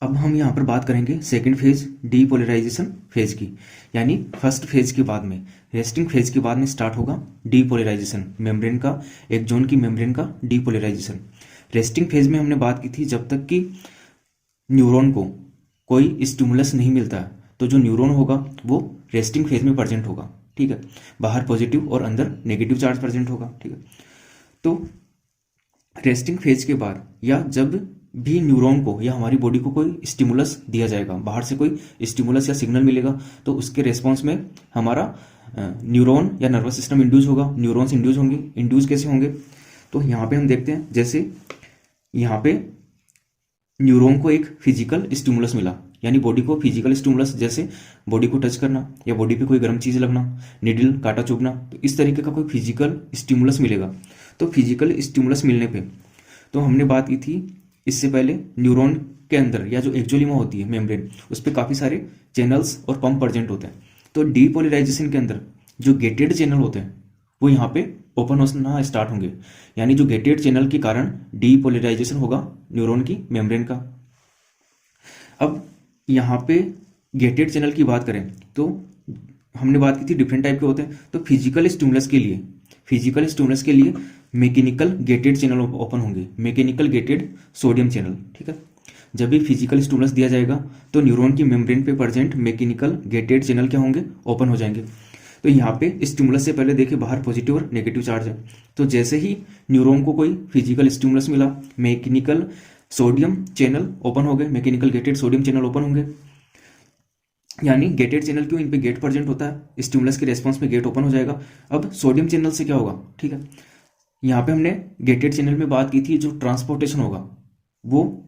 अब हम यहाँ पर बात करेंगे सेकंड फेज डीपोलराइजेशन फेज की। यानी फर्स्ट फेज के बाद में, रेस्टिंग फेज के बाद में स्टार्ट होगा डीपोलराइजेशन, मेम्ब्रेन का, एक जोन की मेम्ब्रेन का डीपोलराइजेशन। रेस्टिंग फेज में हमने बात की थी जब तक कि न्यूरॉन को कोई स्टिमुलस नहीं मिलता है तो जो न्यूरॉन होगा वो रेस्टिंग फेज में प्रेजेंट होगा। ठीक है, बाहर पॉजिटिव और अंदर नेगेटिव चार्ज प्रेजेंट होगा। ठीक है, तो रेस्टिंग फेज के बाद या जब भी न्यूरॉन को या हमारी बॉडी को कोई स्टिमुलस दिया जाएगा, बाहर से कोई स्टिमुलस या सिग्नल मिलेगा, तो उसके रेस्पॉन्स में हमारा न्यूरॉन या नर्वस सिस्टम इंड्यूस होगा, न्यूरॉन्स इंड्यूस होंगे। इंड्यूस कैसे होंगे, तो यहाँ पे हम देखते हैं, जैसे यहाँ पे न्यूरॉन को एक फिजिकल स्टिमुलस मिला, यानी बॉडी को फिजिकल स्टिमुलस, जैसे बॉडी को टच करना या बॉडी पे कोई गर्म चीज़ लगना, निडल कांटा चुभना, तो इस तरीके का कोई फिजिकल स्टिमुलस मिलेगा। तो फिजिकल स्टिमुलस मिलने पे, तो हमने बात की थी इससे पहले, न्यूरॉन के अंदर या जो एक्सोलिमा होती है मेम्ब्रेन, उस पर काफ़ी सारे चैनल्स और पंप प्रेजेंट होते हैं। तो डीपोलराइजेशन के अंदर जो गेटेड चैनल होते हैं वो यहाँ पे ओपन होना स्टार्ट होंगे, यानी जो गेटेड चैनल के कारण डीपोलराइजेशन होगा न्यूरॉन की मेम्ब्रेन का। अब यहाँ पे गेटेड चैनल की बात करें तो हमने बात की थी डिफरेंट टाइप के होते हैं। तो फिजिकल स्टिमुलस के लिए मैकेनिकल गेटेड चैनल ओपन होंगे, मैकेनिकल गेटेड सोडियम चैनल। ठीक है, जब भी फिजिकल स्टिमुलस दिया जाएगा तो न्यूरॉन की मेम्ब्रेन पे प्रेजेंट मैकेनिकल गेटेड चैनल क्या होंगे, ओपन हो जाएंगे। तो यहाँ पे स्टिमुलस से पहले देखिए बाहर पॉजिटिव और नेगेटिव चार्ज है, तो जैसे ही न्यूरॉन को कोई फिजिकल स्टिमुलस मिला, मैकेनिकल सोडियम चैनल ओपन हो गए, mechanical gated sodium channel open होंगे। यानी गेटेड चैनल क्यों, इन पे गेट प्रेजेंट होता है, स्टिमुलस के रेस्पॉन्स में गेट ओपन हो जाएगा। अब सोडियम चैनल से क्या होगा, ठीक है, यहाँ पे हमने गेटेड चैनल में बात की थी, जो ट्रांसपोर्टेशन होगा वो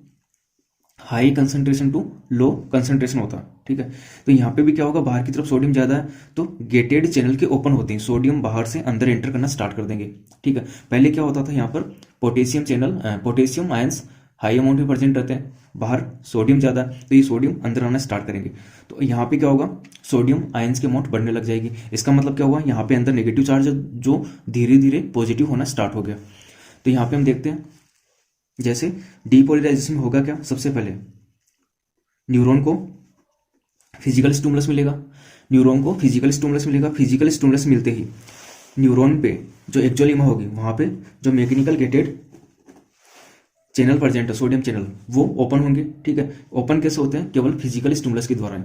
high concentration to low concentration होता है। ठीक है, तो यहाँ पे भी क्या होगा, बाहर की तरफ सोडियम ज़्यादा है तो गेटेड चैनल के ओपन होते हैं, सोडियम बाहर से अंदर एंटर करना स्टार्ट कर देंगे। ठीक है, पहले क्या होता था, यहाँ पर potassium channel, potassium ions high amount में प्रेजेंट रहते हैं, बाहर सोडियम ज़्यादा है तो ये सोडियम अंदर आना स्टार्ट करेंगे। तो यहाँ पे क्या होगा, सोडियम आयंस की अमाउंट बढ़ने लग जाएगी। इसका मतलब क्या हुआ, यहाँ पे अंदर नेगेटिव चार्ज जो धीरे धीरे पॉजिटिव होना स्टार्ट हो गया। तो यहाँ पे हम देखते हैं, जैसे डीपोलराइजेशन में होगा क्या, सबसे पहले न्यूरॉन को फिजिकल स्टिमुलस मिलेगा, फिजिकल स्टिमुलस मिलते ही न्यूरॉन पे जो एक्सोलिमा होगी वहाँ पे जो मैकेनिकल गेटेड चैनल प्रेजेंट है, सोडियम चैनल, वो ओपन होंगे। ठीक है, ओपन कैसे होते हैं, केवल फिजिकल स्टिमुलस के द्वारा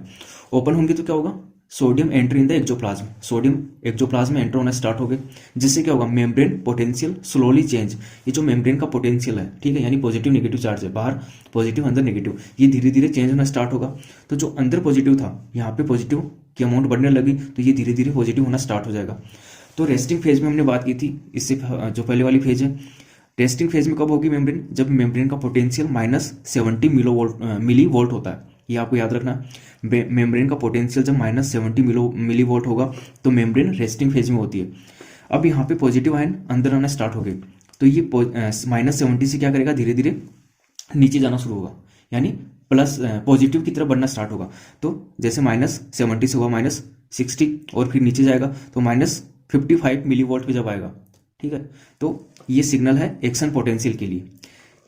ओपन होंगे। तो क्या होगा, sodium enter in the axoplasm, sodium axoplasm में एंटर होना स्टार्ट हो गए, जिससे क्या होगा, मेम्ब्रेन पोटेंशियल स्लोली चेंज, ये जो मेम्ब्रेन का पोटेंशियल है, ठीक है, यानी पॉजिटिव नेगेटिव चार्ज है, बाहर पॉजिटिव अंदर नेगेटिव, ये धीरे धीरे चेंज होना स्टार्ट होगा। तो जो अंदर पॉजिटिव था, यहाँ पे पॉजिटिव की अमाउंट बढ़ने लगी तो ये धीरे धीरे पॉजिटिव होना स्टार्ट हो जाएगा। तो रेस्टिंग फेज में हमने बात की थी, इससे जो पहले वाली फेज है, रेस्टिंग फेज में कब होगी मेम्ब्रेन, जब मेम्ब्रेन का पोटेंशियल -70 मिली वोल्ट होता है, ये आपको याद रखना। मेम्ब्रेन का पोटेंशियल जब -70 मिली वोल्ट होगा तो मेम्ब्रेन रेस्टिंग फेज में होती है। अब यहाँ पे पॉजिटिव आयन अंदर आना स्टार्ट हो गए, तो ये -70 से क्या करेगा, धीरे धीरे नीचे जाना शुरू होगा, यानी प्लस पॉजिटिव की तरफ बढ़ना स्टार्ट होगा। तो जैसे -70 से हुआ -60 और फिर नीचे जाएगा तो -55 मिली वोल्ट पे जब आएगा। ठीक है, तो ये सिग्नल है एक्शन पोटेंशियल के लिए,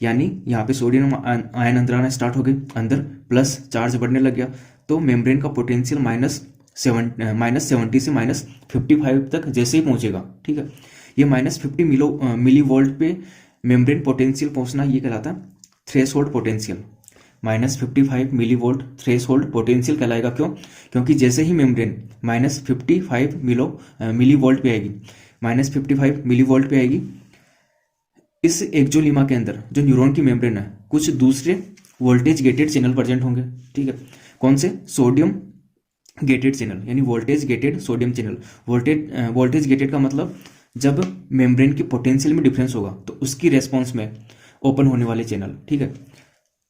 यानी यहाँ पे सोडियम आयन अंदर आना स्टार्ट हो गए, अंदर प्लस चार्ज बढ़ने लग गया, तो मेम्ब्रेन का पोटेंशियल -70 से -55 तक जैसे ही पहुंचेगा, ठीक है, ये -50 मिली वोल्ट पे मेम्ब्रेन पोटेंशियल पहुंचना, ये कहलाता है threshold potential. -55 millivolt threshold potential कहलाएगा, क्यों, क्योंकि जैसे ही मेम्ब्रेन -55 मिली वोल्ट पे आएगी, -55 मिली वोल्ट पे आएगी, इस एक्सोलिमा के अंदर जो न्यूरॉन की मेम्ब्रेन है, कुछ दूसरे वोल्टेज गेटेड चैनल प्रेजेंट होंगे। ठीक है, कौन से, सोडियम गेटेड चैनल, यानी voltage gated sodium channel. Voltage gated का मतलब जब मेम्ब्रेन की पोटेंशियल में डिफरेंस होगा तो उसकी रेस्पॉन्स में ओपन होने वाले चैनल। ठीक है,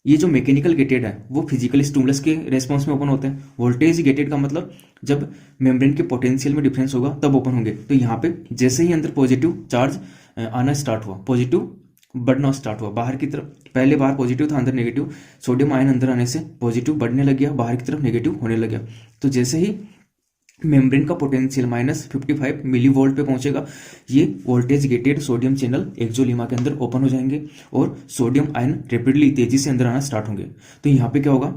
ये जो मैकेनिकल गेटेड है वो फिजिकल स्टिमुलस के रेस्पॉन्स में ओपन होते हैं। वोल्टेज गेटेड का मतलब जब मेम्ब्रेन के पोटेंशियल में डिफरेंस होगा तब ओपन होंगे। तो यहाँ पे जैसे ही अंदर पॉजिटिव चार्ज आना स्टार्ट हुआ, पॉजिटिव बढ़ना स्टार्ट हुआ, बाहर की तरफ, पहले बाहर पॉजिटिव था अंदर नेगेटिव, सोडियम आयन अंदर आने से पॉजिटिव बढ़ने लग गया, बाहर की तरफ नेगेटिव होने लग गया। तो जैसे ही मेम्ब्रेन का पोटेंशियल -55 मिली वोल्ट पे पहुंचेगा। ये वोल्टेज गेटेड सोडियम चैनल एक्सोलीमा के अंदर ओपन हो जाएंगे और सोडियम आयन रेपिडली तेजी से अंदर आना स्टार्ट होंगे। तो यहाँ पे क्या होगा,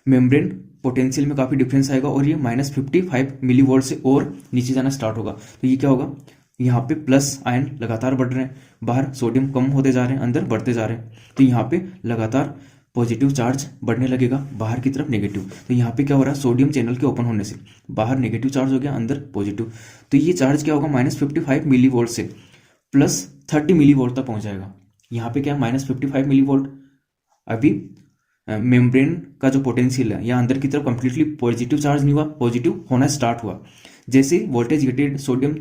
मेम्ब्रेन पोटेंशियल में काफ़ी डिफरेंस आएगा और ये -55 मिली वोल्ट से और नीचे जाना स्टार्ट होगा। तो ये क्या होगा, यहाँ पे प्लस आयन लगातार बढ़ रहे हैं, बाहर सोडियम कम होते जा रहे हैं, अंदर बढ़ते जा रहे हैं। तो यहाँ पे लगातार पॉजिटिव चार्ज बढ़ने लगेगा, बाहर की तरफ नेगेटिव। तो यहाँ पे क्या हो रहा है, सोडियम चैनल के ओपन होने से बाहर नेगेटिव चार्ज हो गया, अंदर पॉजिटिव। तो ये चार्ज क्या होगा, -55 मिली वोल्ट से +30 मिली वोल्ट तक पहुंच जाएगा। यहाँ पे क्या -55 मिली वोल्ट, अभी मेम्ब्रेन का जो पोटेंशियल है या अंदर की तरफ कंप्लीटली पॉजिटिव चार्ज नहीं हुआ, पॉजिटिव होना स्टार्ट हुआ। जैसे voltage gated sodium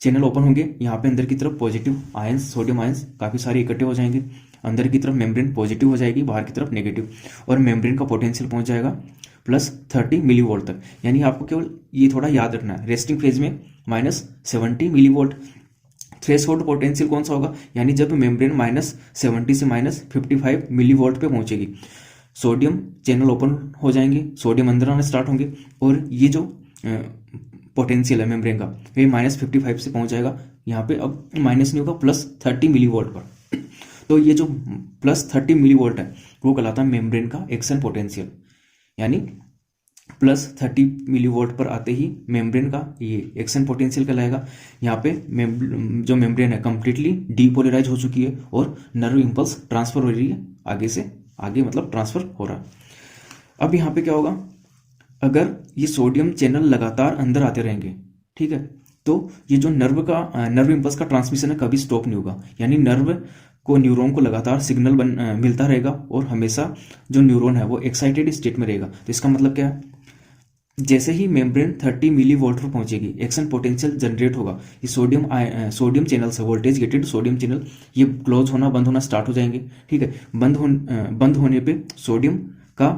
channel open होंगे, यहाँ पे अंदर की तरफ पॉजिटिव आयंस, सोडियम आयंस काफ़ी सारे इकट्ठे हो जाएंगे। अंदर की तरफ मेम्ब्रेन पॉजिटिव हो जाएगी, बाहर की तरफ नेगेटिव, और मेम्ब्रेन का पोटेंशियल पहुंच जाएगा +30 मिली वोल्ट तक। यानी आपको केवल ये थोड़ा याद रखना है, रेस्टिंग फेज में -70 मिली वोल्ट। थ्रेशोल्ड पोटेंशियल कौन सा होगा, यानी जब मेम्ब्रेन -70 से -55 मिली वोल्ट पे पहुंचेगी, सोडियम चैनल ओपन हो जाएंगे, सोडियम अंदर आना स्टार्ट होंगे, और ये जो पोटेंशियल है मेम्ब्रेन का, ये -55 से पहुंच जाएगा। यहाँ पे अब माइनस नहीं होगा, +30 मिली वोल्ट पर। तो ये जो +30 मिली वोल्ट है वो कहलाता है मेम्ब्रेन का एक्शन पोटेंशियल। यानी +30 मिली वोल्ट पर आते ही मेम्ब्रेन का ये एक्शन पोटेंशियल कहलाएगा। यहाँ पे जो मेम्ब्रेन है कंप्लीटली डीपोलराइज हो चुकी है और नर्व इम्पल्स ट्रांसफर हो रही है, आगे से आगे मतलब ट्रांसफर हो रहा है। अब यहाँ पे क्या होगा, अगर ये सोडियम चैनल लगातार अंदर आते रहेंगे, ठीक है, तो ये जो नर्व इम्पल्स का ट्रांसमिशन है कभी स्टॉप नहीं होगा। यानी नर्व को, न्यूरॉन को लगातार सिग्नल मिलता रहेगा और हमेशा जो न्यूरॉन है वो एक्साइटेड स्टेट में रहेगा। तो इसका मतलब क्या है, जैसे ही मेम्ब्रेन 30 मिली वोल्ट पर पहुंचेगी, एक्शन पोटेंशियल जनरेट होगा। ये सोडियम चैनल से, वोल्टेज गेटेड सोडियम चैनल, ये क्लोज होना, बंद होना स्टार्ट हो जाएंगे, ठीक है। बंद होने पे सोडियम का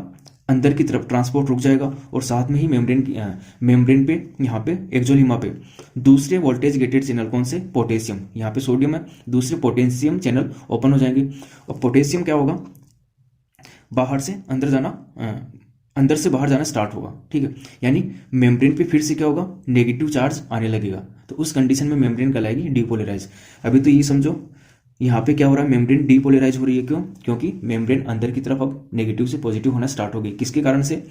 अंदर की तरफ ट्रांसपोर्ट रुक जाएगा और साथ में ही मेम्ब्रेन पे, यहाँ पे एक्सोलीमा पे दूसरे वोल्टेज गेटेड चैनल, कौन से, पोटेशियम, यहाँ पे सोडियम है, दूसरे पोटेशियम चैनल ओपन हो जाएंगे। और पोटेशियम क्या होगा, बाहर से अंदर जाना, अंदर से बाहर जाना स्टार्ट होगा, ठीक है। यानी मेम्ब्रेन पे फिर से क्या होगा, नेगेटिव चार्ज आने लगेगा। तो उस कंडीशन में मेम्ब्रेन कहलाएगी डीपोलराइज। अभी तो ये समझो, यहाँ पे क्या हो रहा है, मेम्ब्रेन डीपोलराइज हो रही है। क्यों, क्योंकि मेम्ब्रेन अंदर की तरफ अब नेगेटिव से पॉजिटिव होना स्टार्ट हो गई। किसके कारण से,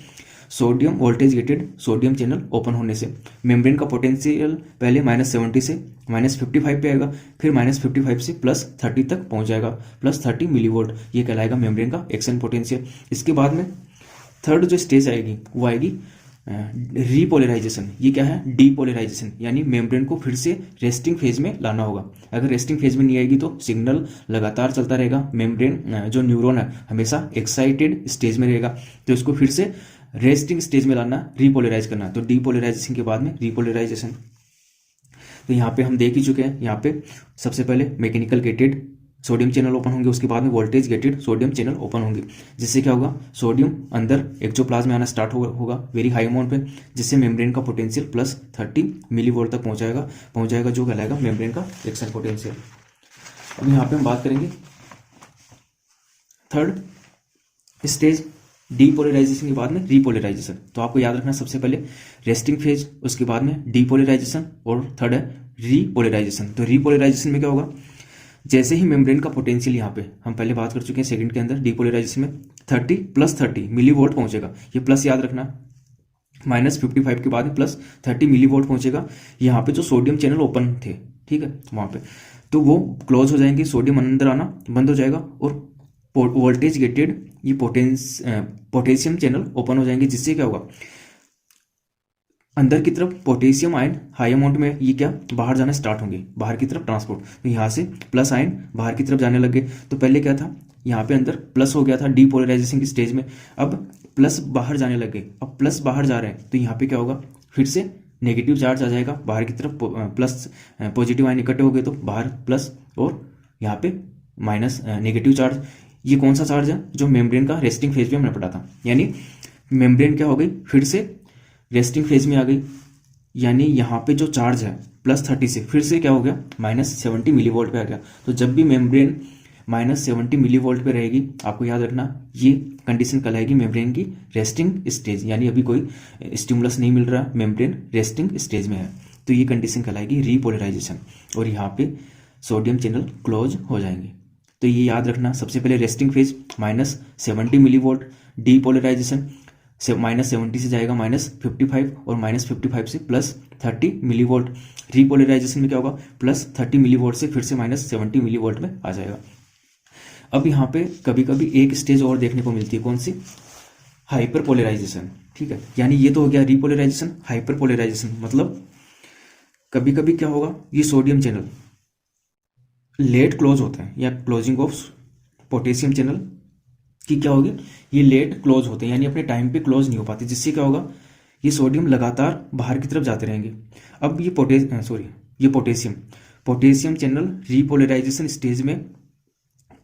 sodium voltage gated sodium channel open होने से। मेम्ब्रेन का पोटेंशियल पहले -70 से -55 पे आएगा, फिर -55 से +30 तक पहुंच जाएगा, +30 मिली वोल्ट। ये कहलाएगा मेम्ब्रेन का एक्शन पोटेंशियल। इसके बाद में थर्ड जो स्टेज आएगी वो आएगी रीपोलराइजेशन। ये क्या है, डीपोलराइजेशन। यानी मेम्ब्रेन को फिर से रेस्टिंग फेज में लाना होगा। अगर रेस्टिंग फेज में नहीं आएगी तो सिग्नल लगातार चलता रहेगा, मेम्ब्रेन जो न्यूरॉन है हमेशा एक्साइटेड स्टेज में रहेगा। तो इसको फिर से रेस्टिंग स्टेज में लाना, रीपोलराइज करना। तो डीपोलराइजेशन के बाद में रीपोलराइजेशन। तो यहाँ पे हम देख ही चुके हैं, यहाँ पे सबसे पहले mechanical gated sodium channel open होंगे, उसके बाद में voltage gated sodium channel open होंगे, जिससे क्या होगा, सोडियम अंदर एक्सोप्लाज्म में आना स्टार्ट होगा वेरी हाई अमाउंट पे, जिससे मेम्ब्रेन का पोटेंशियल +30 मिली वोल्ट तक पहुंच जाएगा, जो कहलाएगा मेम्ब्रेन का एक्शन पोटेंशियल। अब यहाँ पे हम बात करेंगे थर्ड स्टेज, डीपोलराइजेशन के बाद में रीपोलराइजेशन। तो आपको याद रखना, सबसे पहले रेस्टिंग फेज, उसके बाद में डीपोलराइजेशन, और थर्ड है रीपोलराइजेशन। तो रीपोलराइजेशन में क्या होगा, जैसे ही मेम्ब्रेन का पोटेंशियल, यहाँ पे हम पहले बात कर चुके हैं सेकंड के अंदर, डीपोलराइजेशन में 30 मिली वोल्ट पहुंचेगा। ये प्लस याद रखना, -55 के बाद +30 मिली वोल्ट पहुंचेगा। यहाँ पे जो सोडियम चैनल ओपन थे, ठीक है, वहाँ पे तो वो क्लोज हो जाएंगे, सोडियम अंदर आना बंद हो जाएगा, और वोल्टेज गेटेड ये पोटेशियम चैनल ओपन हो जाएंगे, जिससे क्या होगा, अंदर की तरफ पोटेशियम आयन हाई अमाउंट में ये क्या बाहर जाना स्टार्ट होंगे, बाहर की तरफ ट्रांसपोर्ट। तो यहाँ से प्लस आयन बाहर की तरफ जाने लगे। तो पहले क्या था, यहाँ पे अंदर प्लस हो गया था डीपोलराइजेशन की स्टेज में, अब प्लस बाहर जाने लगे, अब प्लस बाहर जा रहे हैं। तो यहाँ पे क्या होगा, फिर से नेगेटिव चार्ज आ जाएगा, बाहर की तरफ प्लस पॉजिटिव आयन इकट्ठे हो गए, तो बाहर प्लस और यहाँ पे माइनस नेगेटिव चार्ज। ये कौन सा चार्ज है, जो मेम्ब्रेन का रेस्टिंग फेज में हमने पढ़ा था। यानी मेम्ब्रेन क्या हो गई, फिर से रेस्टिंग फेज में आ गई। यानी यहाँ पे जो चार्ज है +30 से फिर से क्या हो गया, -70 मिली वोल्ट पे आ गया। तो जब भी मेम्ब्रेन -70 मिली वोल्ट पे रहेगी, आपको याद रखना ये कंडीशन कहलाएगी मेम्ब्रेन की रेस्टिंग स्टेज, यानी अभी कोई स्टिमुलस नहीं मिल रहा, मेम्ब्रेन रेस्टिंग स्टेज में है, तो ये कंडीशन कहलाएगी रीपोलराइजेशन, और यहाँ पे सोडियम चैनल क्लोज हो जाएंगे। तो ये याद रखना, सबसे पहले resting phase -70 millivolt, depolarization -70 से जाएगा -55 और -55 से +30 मिली वोल्ट, रीपोलराइजेशन में क्या होगा +30 मिली वोल्ट से फिर से -70 मिली वोल्ट में आ जाएगा। अब यहाँ पे कभी कभी एक स्टेज और देखने को मिलती है, कौन सी, हाइपर पोलराइजेशन, ठीक है, यानी ये तो हो गया रीपोलराइजेशन। हाइपर पोलराइजेशन मतलब कभी कभी क्या होगा, ये सोडियम चैनल लेट क्लोज होता है, या क्लोजिंग ऑफ पोटेशियम चैनल की क्या होगी, ये लेट क्लोज होते हैं, यानी अपने टाइम पे क्लोज नहीं हो पाते, जिससे क्या होगा, ये सोडियम लगातार बाहर की तरफ जाते रहेंगे। अब ये पोटेशियम चैनल रीपोलराइजेशन स्टेज में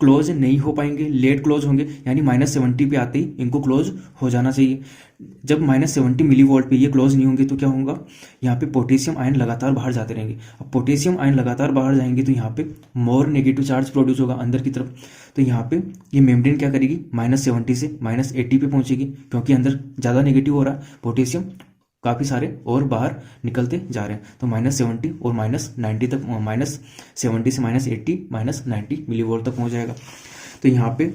क्लोज नहीं हो पाएंगे, लेट क्लोज होंगे, यानी -70 पे आते ही इनको क्लोज हो जाना चाहिए। जब -70 मिली वोल्ट पे ये क्लोज नहीं होंगे तो क्या होगा, यहाँ पे पोटेशियम आयन लगातार बाहर जाते रहेंगे। अब पोटेशियम आयन लगातार बाहर जाएंगे तो यहाँ पे मोर नेगेटिव चार्ज प्रोड्यूस होगा अंदर की तरफ, तो यहाँ पे ये मेम्ब्रेन क्या करेगी, -70 से -80 पे पहुंचेगी, क्योंकि अंदर ज़्यादा नेगेटिव हो रहा है, पोटेशियम काफ़ी सारे और बाहर निकलते जा रहे हैं, तो -70 और -90 तक, -70 से -80 -90 मिली वोल्ट तक पहुंच जाएगा। तो यहाँ पे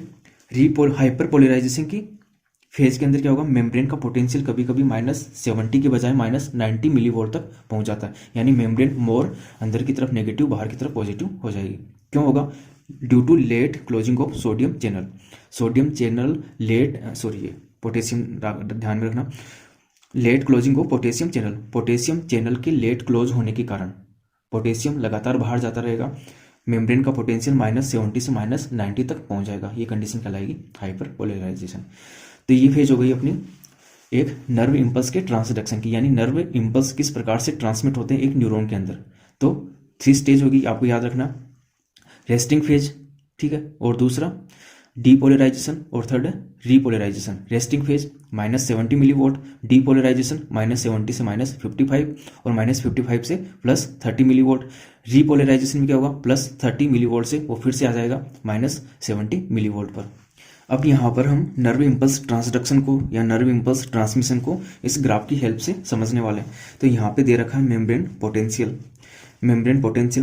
हाइपर पोलराइजेशन की फेज के अंदर क्या होगा, मेम्ब्रेन का पोटेंशियल कभी कभी -70 के बजाय -90 मिली वोल्ट तक पहुंच जाता है, यानी मेम्ब्रेन मोर अंदर की तरफ नेगेटिव, बाहर की तरफ पॉजिटिव हो जाएगी। क्यों होगा, due to late closing of sodium channel potassium ध्यान में रखना, late closing of potassium channel के लेट क्लोज होने के कारण पोटेशियम लगातार बाहर जाता रहेगा, मेम्ब्रेन का पोटेंशियल -70 से -90 तक पहुंच जाएगा, ये कंडीशन कहलाएगी हाइपर पोलराइजेशन। तो ये फेज हो गई अपनी एक नर्व इम्पल्स के ट्रांसडक्शन की, यानी नर्व इम्पल्स किस प्रकार से ट्रांसमिट होते हैं एक न्यूरॉन के अंदर। तो 3 स्टेज होगी, आपको याद रखना, रेस्टिंग फेज, ठीक है, और दूसरा डीपोलराइजेशन, और थर्ड है repolarization. Resting phase -70 millivolt, depolarization -70 से -55 और -55 से +30 मिली वोल्ट। रीपोलराइजेशन में क्या होगा, +30 मिली वोल्ट से वो फिर से आ जाएगा -70 मिली वोल्ट पर। अब यहाँ पर हम नर्व इम्पल्स ट्रांसडक्शन को या नर्व इम्पल्स ट्रांसमिशन को इस ग्राफ की हेल्प से समझने वाले हैं। तो यहाँ पे दे रखा है मेम्ब्रेन पोटेंशियल -90, -80,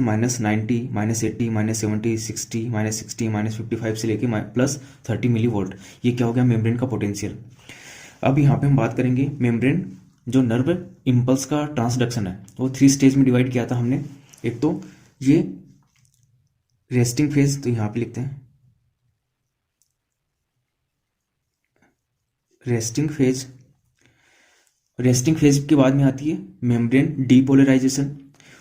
-70, -60, -55 से लेके +30 मिली वोल्ट, ये क्या हो गया मेम्ब्रेन का पोटेंशियल। अब यहाँ पे हम बात करेंगे मेम्ब्रेन जो नर्व इम्पल्स का ट्रांसडक्शन है वो 3 स्टेज में डिवाइड किया था हमने। एक तो ये रेस्टिंग फेज, तो यहाँ पे लिखते हैं रेस्टिंग फेज के बाद में आती है मेम्ब्रेन डीपोलराइजेशन,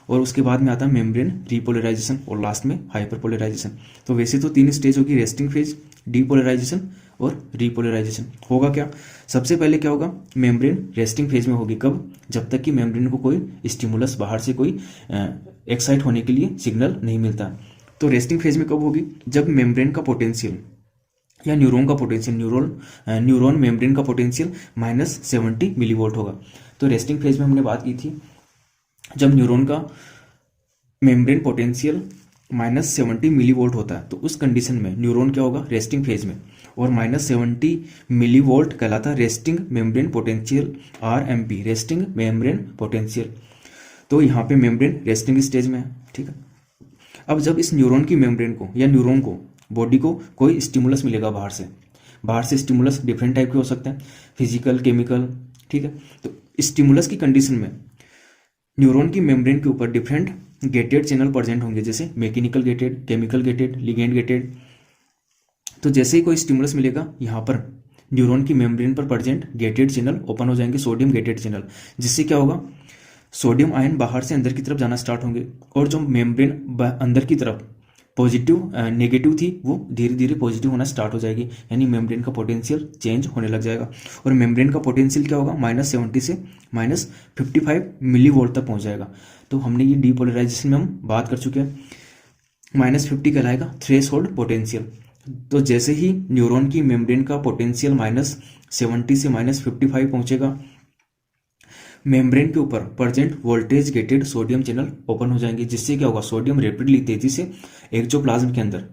और उसके बाद में आता है मेम्ब्रेन रीपोलराइजेशन, और लास्ट में हाइपरपोलराइजेशन। तो वैसे तो 3 स्टेज होगी, रेस्टिंग फेज, डीपोलराइजेशन और रीपोलराइजेशन। होगा क्या, सबसे पहले क्या होगा, मेम्ब्रेन रेस्टिंग फेज में होगी, कब, जब तक कि मेम्ब्रेन को कोई स्टिमुलस बाहर से कोई एक्साइट होने के लिए सिग्नल नहीं मिलता। तो रेस्टिंग फेज में कब होगी, जब मेम्ब्रेन का पोटेंशियल या न्यूरॉन मेम्ब्रेन का पोटेंशियल -70 मिली वोल्ट होगा। तो रेस्टिंग फेज में हमने बात की थी, जब न्यूरॉन का मेम्ब्रेन पोटेंशियल -70 मिली वोल्ट होता है, तो उस कंडीशन में न्यूरॉन क्या होगा रेस्टिंग फेज में, और -70 मिली वोल्ट कहलाता है resting membrane potential, RMP, resting membrane potential. तो यहाँ पे मेम्ब्रेन रेस्टिंग स्टेज में है, ठीक है। अब जब इस न्यूरॉन की मेम्ब्रेन को या न्यूरॉन को, बॉडी को कोई स्टिमुलस मिलेगा बाहर से स्टिमुलस डिफरेंट टाइप के हो सकते हैं, फिजिकल, केमिकल, ठीक है। तो स्टिमुलस की कंडीशन में न्यूरॉन की मेम्ब्रेन के ऊपर डिफरेंट गेटेड चैनल प्रेजेंट होंगे, जैसे mechanical gated, chemical gated, ligand gated. तो जैसे ही कोई स्टिमुलस मिलेगा, यहाँ पर न्यूरॉन की मेम्ब्रेन पर प्रेजेंट गेटेड चैनल ओपन हो जाएंगे, सोडियम गेटेड चैनल, जिससे क्या होगा, सोडियम आयन बाहर से अंदर की तरफ जाना स्टार्ट होंगे, और जो मेम्ब्रेन अंदर की तरफ नेगेटिव थी वो धीरे धीरे पॉजिटिव होना स्टार्ट हो जाएगी, यानी मेम्ब्रेन का पोटेंशियल चेंज होने लग जाएगा। और मेम्ब्रेन का पोटेंशियल क्या होगा, -70 से -55 मिली वोल्ट तक पहुंच जाएगा। तो हमने ये डीपोलराइजेशन में हम बात कर चुके हैं, -50 कहलाएगा थ्रेशोल्ड पोटेंशियल। तो जैसे ही न्यूरॉन की मेम्ब्रेन का पोटेंशियल -70 से -55 पहुंचेगा, मेम्ब्रेन के ऊपर present voltage gated sodium channel open हो जाएंगे, जिससे क्या होगा, सोडियम रैपिडली तेजी से एक्टोप्लाज्म के अंदर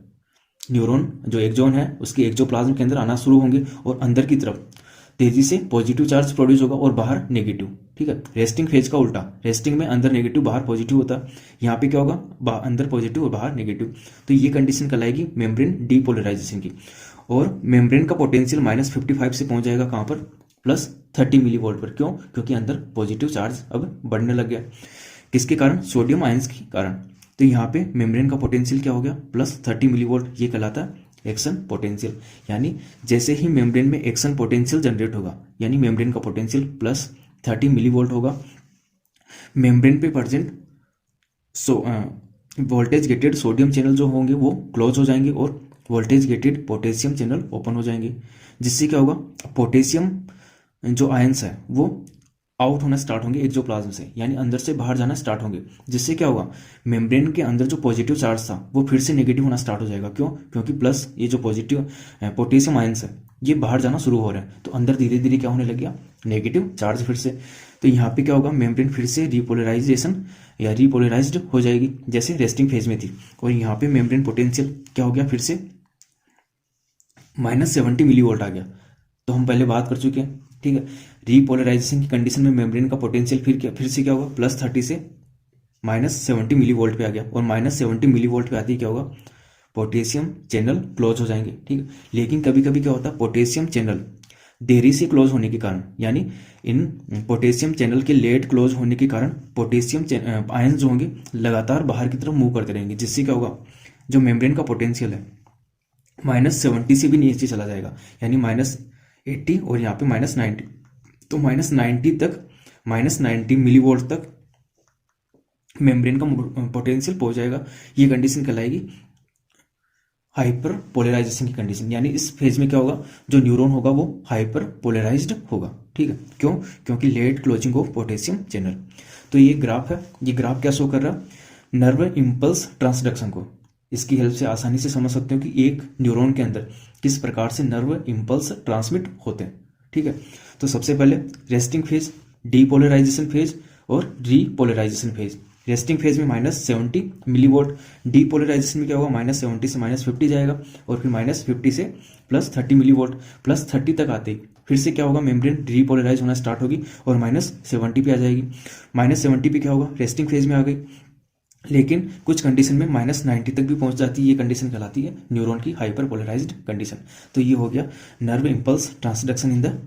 न्यूरॉन जो एक्सॉन है उसके एक्सोप्लाज्म के अंदर आना शुरू होंगे और अंदर की तरफ तेजी से पॉजिटिव चार्ज प्रोड्यूस होगा और बाहर नेगेटिव। ठीक है, रेस्टिंग फेज का उल्टा, रेस्टिंग में अंदर नेगेटिव बाहर पॉजिटिव होता है, यहाँ पे क्या होगा अंदर पॉजिटिव और बाहर नेगेटिव। तो ये कंडीशन कहलाएगी मेम्ब्रेन डीपोलराइजेशन की। और मेम्ब्रेन का पोटेंशियल -55 से पहुंच जाएगा कहाँ पर, +30 मिलीवोल्ट पर। क्यों? क्योंकि अंदर पॉजिटिव चार्ज अब बढ़ने लग गया। किसके कारण? सोडियम आयंस के कारण। तो यहाँ पे मेम्ब्रेन का पोटेंशियल क्या हो गया, +30 मिलीवोल्ट। ये कहलाता है एक्शन पोटेंशियल। यानी जैसे ही मेम्ब्रेन में एक्शन पोटेंशियल जनरेट होगा, यानी मेम्ब्रेन का पोटेंशियल +30 मिलीवोल्ट होगा, मेम्ब्रेन पे present voltage gated sodium channel जो होंगे वो क्लोज हो जाएंगे और voltage gated potassium channel open हो जाएंगे। जिससे क्या होगा, पोटेशियम जो आयंस है वो आउट होना स्टार्ट होंगे एक्सोप्लाज्म से, यानी अंदर से बाहर जाना स्टार्ट होंगे। जिससे क्या होगा, मेम्ब्रेन के अंदर जो पॉजिटिव चार्ज था वो फिर से नेगेटिव होना स्टार्ट हो जाएगा। क्यों? क्योंकि प्लस ये जो पॉजिटिव पोटेशियम आयंस है ये बाहर जाना शुरू हो रहा है, तो अंदर धीरे धीरे क्या होने लग गया, नेगेटिव चार्ज फिर से। तो यहाँ पे क्या होगा, मेम्ब्रेन फिर से रिपोलराइजेशन या रिपोलराइज्ड हो जाएगी जैसे रेस्टिंग फेज में थी। और यहाँ पे मेम्ब्रेन पोटेंशियल क्या हो गया, फिर से -70 मिलीवोल्ट आ गया। तो हम पहले बात कर चुके हैं। ठीक है, रीपोलराइजेशन की कंडीशन में मेम्ब्रेन का पोटेंशियल फिर से क्या होगा, +30 से -70 मिलीवोल्ट पे आ गया। और -70 मिलीवोल्ट पे आती है क्या होगा, पोटेशियम चैनल क्लोज हो जाएंगे। ठीक है, लेकिन कभी कभी क्या होता है, पोटेशियम चैनल देरी से क्लोज होने के कारण, यानी इन पोटेशियम चैनल के लेट क्लोज होने के कारण पोटेशियम आयन जो होंगे लगातार बाहर की तरफ मूव करते रहेंगे। जिससे क्या होगा, जो मेम्ब्रेन का पोटेंशियल है -70 से भी नीचे चला जाएगा, यानी -80 और यहाँ पे -90। तो -90 तक, -90 मिलीवोल्ट तक मेम्ब्रेन का पोटेंशियल पहुंच जाएगा। ये कंडीशन कहलाएगी हाइपर पोलराइजेशन की कंडीशन। यानी इस फेज में क्या होगा, जो न्यूरॉन होगा वो हाइपर पोलराइज्ड होगा। ठीक है, क्यों? क्योंकि late closing of potassium channel. तो ये ग्राफ है, ये ग्राफ क्या शो कर रहा है, नर्व इम्पल्स ट्रांसडक्शन को। इसकी हेल्प से आसानी से समझ सकते हो कि एक न्यूरॉन के अंदर किस प्रकार से नर्व इम्पल्स ट्रांसमिट होते हैं। ठीक है, तो सबसे पहले रेस्टिंग फेज, डीपोलराइजेशन फेज और रीपोलराइजेशन फेज। रेस्टिंग फेज में -70 मिलीवोल्ट, डीपोलराइजेशन में क्या होगा, -70 से -50 जाएगा और फिर -50 से +30 मिलीवोल्ट। +30 तक आते ही फिर से क्या होगा, मेम्ब्रेन रीपोलराइज होना स्टार्ट होगी और -70 पे आ जाएगी। -70 पे क्या होगा, रेस्टिंग फेज में आ गई। लेकिन कुछ कंडीशन में -90 तक भी पहुंच जाती है। ये कंडीशन कहलाती है न्यूरॉन की हाइपर पोलराइज्ड कंडीशन। तो ये हो गया nerve impulse transduction in the